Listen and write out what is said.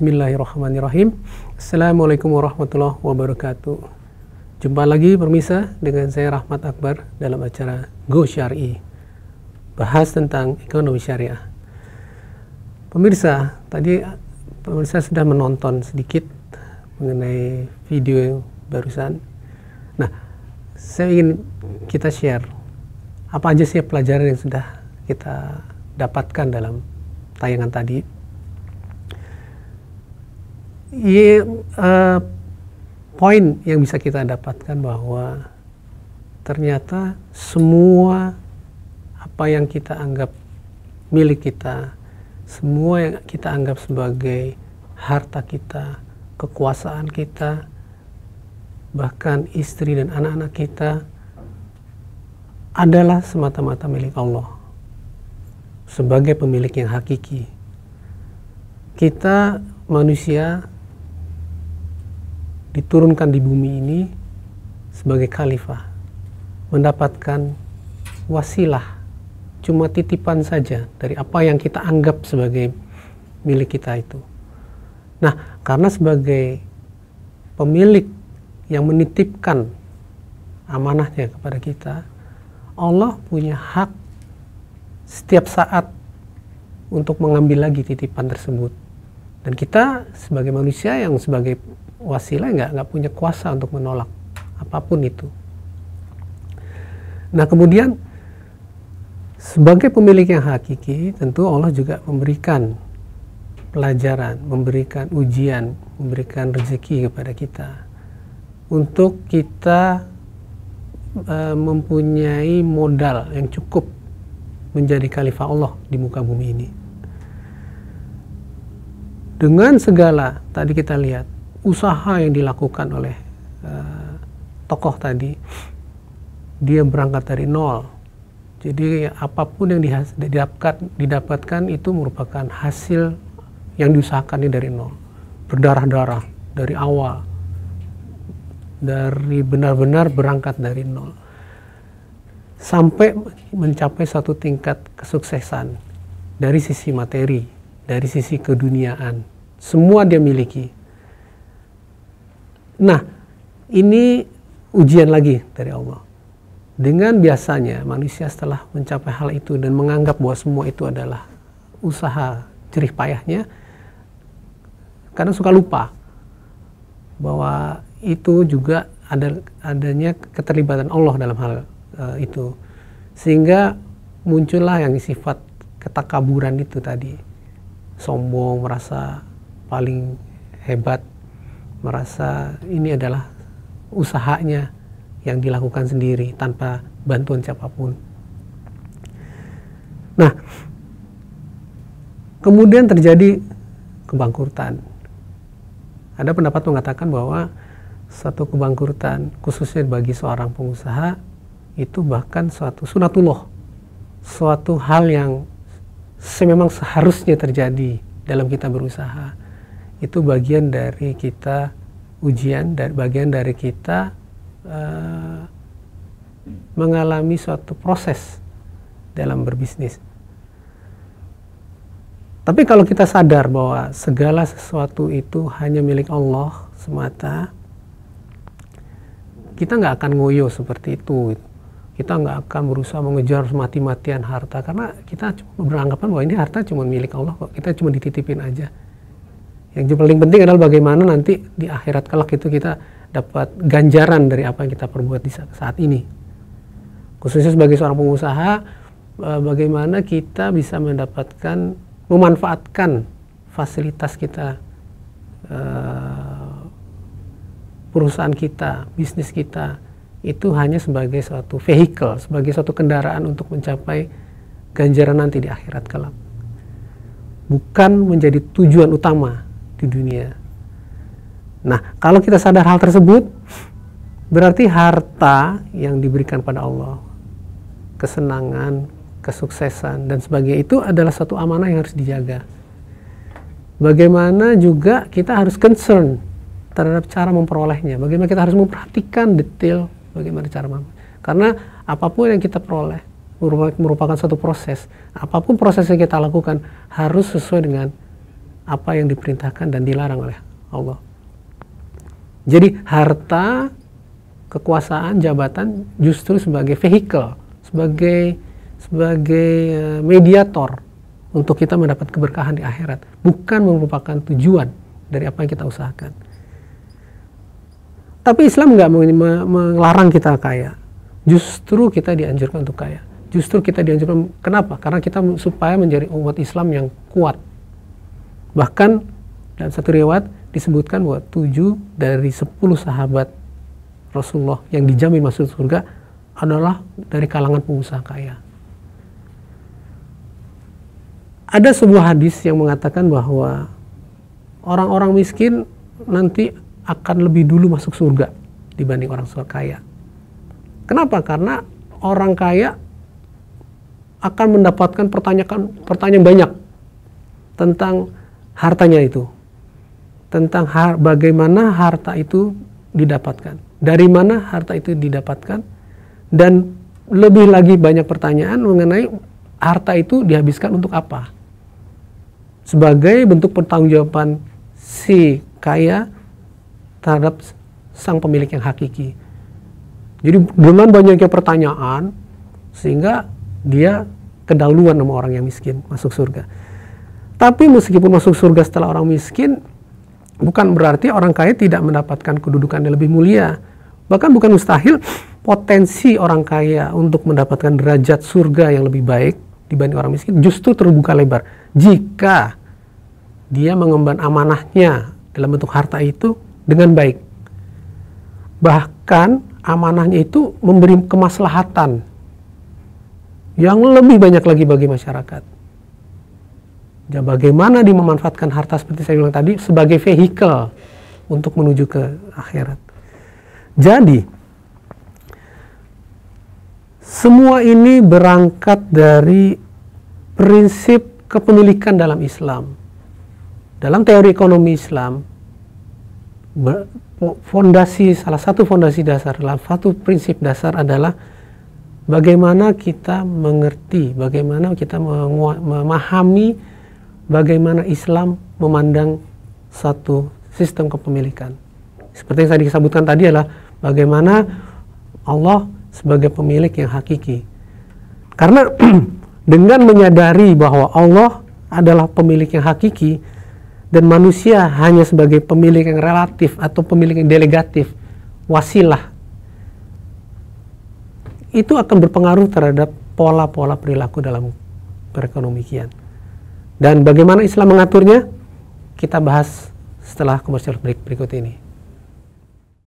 Bismillahirrahmanirrahim. Assalamualaikum warahmatullahi wabarakatuh. Jumpa lagi pemirsa dengan saya Rahmat Akbar dalam acara Go Syar'i, bahas tentang ekonomi syariah. Pemirsa, tadi pemirsa sudah menonton sedikit mengenai video yang barusan. Nah, saya ingin kita share apa aja sih pelajaran yang sudah kita dapatkan dalam tayangan tadi. Poin yang bisa kita dapatkan bahwa ternyata semua apa yang kita anggap milik kita, semua yang kita anggap sebagai harta kita, kekuasaan kita, bahkan istri dan anak-anak kita adalah semata-mata milik Allah sebagai pemilik yang hakiki. Kita manusia diturunkan di bumi ini sebagai khalifah, mendapatkan wasilah, cuma titipan saja dari apa yang kita anggap sebagai milik kita itu. Nah, karena sebagai pemilik yang menitipkan amanahnya kepada kita, Allah punya hak setiap saat untuk mengambil lagi titipan tersebut. Dan kita sebagai manusia yang sebagai wasilah nggak punya kuasa untuk menolak apapun itu. Nah, kemudian sebagai pemilik yang hakiki, tentu Allah juga memberikan pelajaran, memberikan ujian, memberikan rezeki kepada kita untuk kita mempunyai modal yang cukup menjadi khalifah Allah di muka bumi ini. Dengan segala tadi kita lihat usaha yang dilakukan oleh tokoh tadi, dia berangkat dari nol. Jadi apapun yang didapatkan itu merupakan hasil yang diusahakannya dari nol, berdarah-darah dari awal, dari benar-benar berangkat dari nol sampai mencapai satu tingkat kesuksesan dari sisi materi, dari sisi keduniaan, semua dia miliki. Nah, ini ujian lagi dari Allah. Dengan biasanya manusia setelah mencapai hal itu dan menganggap bahwa semua itu adalah usaha jerih payahnya, kadang suka lupa bahwa itu juga adanya keterlibatan Allah dalam hal itu. Sehingga muncullah yang sifat ketakaburan itu tadi. Sombong, merasa paling hebat, merasa ini adalah usahanya yang dilakukan sendiri tanpa bantuan siapapun. Nah, kemudian terjadi kebangkrutan. Ada pendapat mengatakan bahwa satu kebangkrutan khususnya bagi seorang pengusaha itu bahkan suatu sunatullah, suatu hal yang memang seharusnya terjadi dalam kita berusaha. Itu bagian dari kita ujian, dan bagian dari kita mengalami suatu proses dalam berbisnis. Tapi kalau kita sadar bahwa segala sesuatu itu hanya milik Allah semata, kita nggak akan ngoyo seperti itu. Kita nggak akan berusaha mengejar mati-matian harta, karena kita beranggapan bahwa ini harta cuma milik Allah kok, kita cuma dititipin aja. Yang paling penting adalah bagaimana nanti di akhirat kelak itu kita dapat ganjaran dari apa yang kita perbuat di saat ini. Khususnya sebagai seorang pengusaha, bagaimana kita bisa memanfaatkan fasilitas kita, perusahaan kita, bisnis kita, itu hanya sebagai suatu vehicle, sebagai suatu kendaraan untuk mencapai ganjaran nanti di akhirat kelak. Bukan menjadi tujuan utama di dunia. Nah, kalau kita sadar hal tersebut, berarti harta yang diberikan pada Allah, kesenangan, kesuksesan, dan sebagainya itu adalah satu amanah yang harus dijaga. Bagaimana juga kita harus concern terhadap cara memperolehnya. Bagaimana kita harus memperhatikan detail bagaimana cara karena apapun yang kita peroleh merupakan suatu proses. Apapun proses yang kita lakukan harus sesuai dengan apa yang diperintahkan dan dilarang oleh Allah. Jadi harta, kekuasaan, jabatan justru sebagai vehikel, sebagai mediator untuk kita mendapat keberkahan di akhirat, bukan merupakan tujuan dari apa yang kita usahakan. Tapi Islam nggak melarang kita kaya. Justru kita dianjurkan untuk kaya. Justru kita dianjurkan, kenapa? Karena kita supaya menjadi umat Islam yang kuat. Bahkan dalam satu riwayat disebutkan bahwa 7 dari 10 sahabat Rasulullah yang dijamin masuk surga adalah dari kalangan pengusaha kaya. Ada sebuah hadis yang mengatakan bahwa orang-orang miskin nanti akan lebih dulu masuk surga dibanding orang kaya. Kenapa? Karena orang kaya akan mendapatkan pertanyaan banyak tentang hartanya itu, tentang bagaimana harta itu didapatkan, dari mana harta itu didapatkan, dan lebih lagi banyak pertanyaan mengenai harta itu dihabiskan untuk apa, sebagai bentuk pertanggungjawaban si kaya terhadap sang pemilik yang hakiki. Jadi dengan banyaknya pertanyaan sehingga dia kedahuluan sama orang yang miskin masuk surga. Tapi meskipun masuk surga setelah orang miskin, bukan berarti orang kaya tidak mendapatkan kedudukan yang lebih mulia. Bahkan bukan mustahil potensi orang kaya untuk mendapatkan derajat surga yang lebih baik dibanding orang miskin justru terbuka lebar jika dia mengemban amanahnya dalam bentuk harta itu dengan baik. Bahkan amanahnya itu memberi kemaslahatan yang lebih banyak lagi bagi masyarakat. Ya, bagaimana dia memanfaatkan harta seperti saya bilang tadi sebagai vehikel untuk menuju ke akhirat. Jadi semua ini berangkat dari prinsip kepemilikan dalam Islam. Dalam teori ekonomi Islam, salah satu fondasi dasar, salah satu prinsip dasar adalah bagaimana kita mengerti, bagaimana kita memahami bagaimana Islam memandang satu sistem kepemilikan. Seperti yang tadi disebutkan tadi adalah bagaimana Allah sebagai pemilik yang hakiki. Karena dengan menyadari bahwa Allah adalah pemilik yang hakiki dan manusia hanya sebagai pemilik yang relatif atau pemilik yang delegatif, wasilah, itu akan berpengaruh terhadap pola-pola perilaku dalam perekonomian. Dan bagaimana Islam mengaturnya, kita bahas setelah komersial break berikut ini.